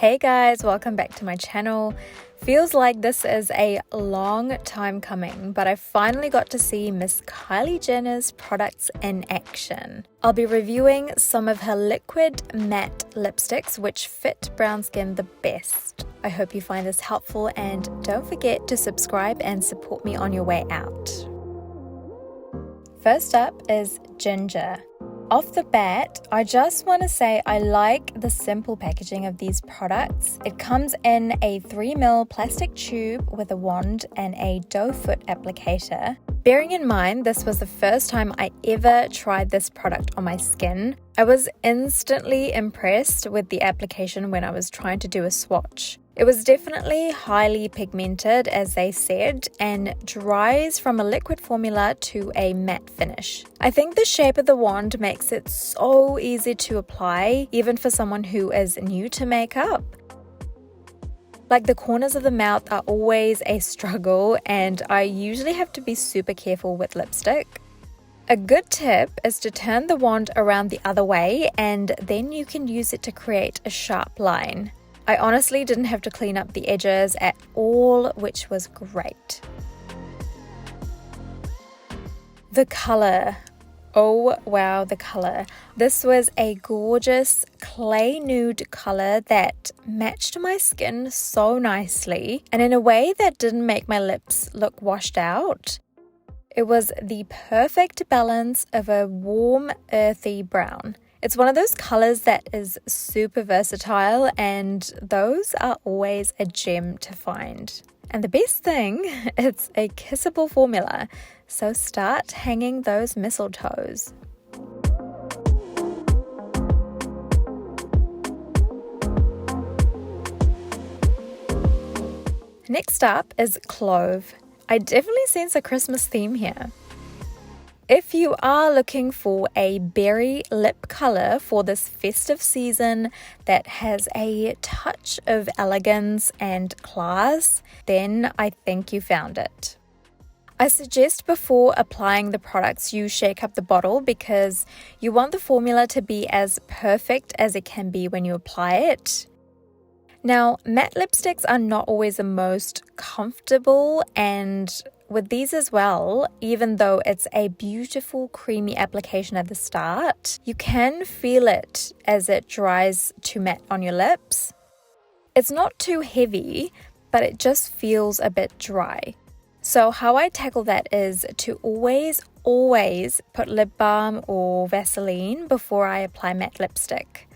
Hey guys, welcome back to my channel. Feels like this is a long time coming, but I finally got to see Miss Kylie Jenner's products in action. I'll be reviewing some of her liquid matte lipsticks which fit brown skin the best. I hope you find this helpful and don't forget to subscribe and support me on your way out. First up is Ginger. Off the bat, I just want to say I like the simple packaging of these products. It comes in a 3ml plastic tube with a wand and a doe foot applicator. Bearing in mind this was the first time I ever tried this product on my skin, I was instantly impressed with the application when I was trying to do a swatch. It was definitely highly pigmented, as they said, and dries from a liquid formula to a matte finish. I think the shape of the wand makes it so easy to apply, even for someone who is new to makeup. Like, the corners of the mouth are always a struggle, and I usually have to be super careful with lipstick. A good tip is to turn the wand around the other way, and then you can use it to create a sharp line. I honestly didn't have to clean up the edges at all, which was great. The color. Oh wow, the color. This was a gorgeous clay nude color that matched my skin so nicely and in a way that didn't make my lips look washed out. It was the perfect balance of a warm, earthy brown. It's one of those colors that is super versatile, and those are always a gem to find. And the best thing, it's a kissable formula, so start hanging those mistletoes. Next up is Clove. I definitely sense a Christmas theme here. If you are looking for a berry lip color for this festive season that has a touch of elegance and class, then I think you found it. I suggest before applying the products you shake up the bottle because you want the formula to be as perfect as it can be when you apply it. Now, matte lipsticks are not always the most comfortable, and with these as well, even though it's a beautiful creamy application at the start, you can feel it as it dries to matte on your lips. It's not too heavy, but it just feels a bit dry. So how I tackle that is to always put lip balm or Vaseline before I apply matte lipstick.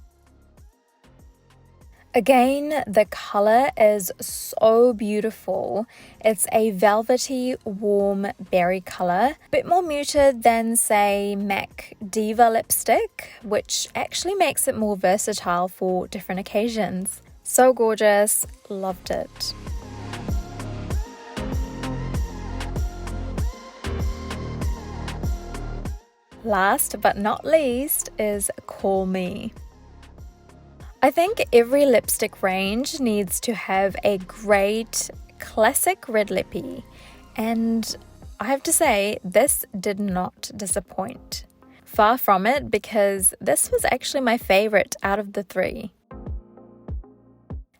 Again, the color is so beautiful. It's a velvety, warm berry color, a bit more muted than, say, MAC Diva lipstick, which actually makes it more versatile for different occasions. So gorgeous, loved it. Last but not least is Call Me. I think every lipstick range needs to have a great classic red lippy, and I have to say this did not disappoint. Far from it, because this was actually my favorite out of the three.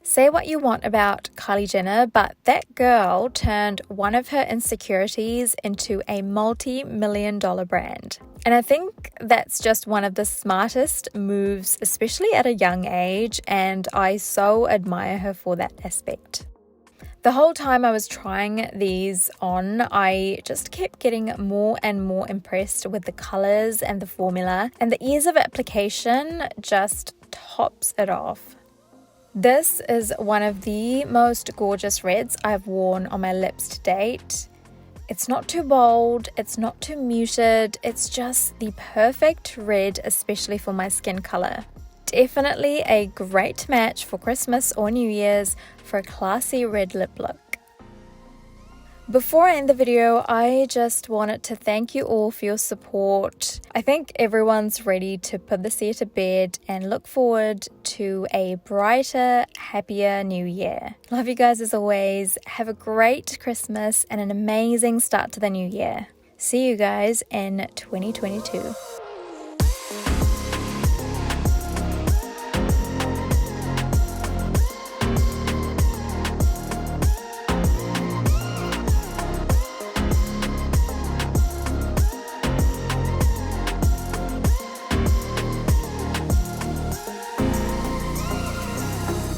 Say what you want about Kylie Jenner, but that girl turned one of her insecurities into a multi-million-dollar brand. And I think that's just one of the smartest moves, especially at a young age, and I so admire her for that aspect. The whole time I was trying these on, I just kept getting more and more impressed with the colors and the formula, and the ease of application just tops it off. This is one of the most gorgeous reds I've worn on my lips to date. It's not too bold, it's not too muted, it's just the perfect red, especially for my skin color. Definitely a great match for Christmas or New Year's for a classy red lip look. Before I end the video, I just wanted to thank you all for your support. I think everyone's ready to put this year to bed and look forward to a brighter, happier new year. Love you guys as always. Have a great Christmas and an amazing start to the new year. See you guys in 2022.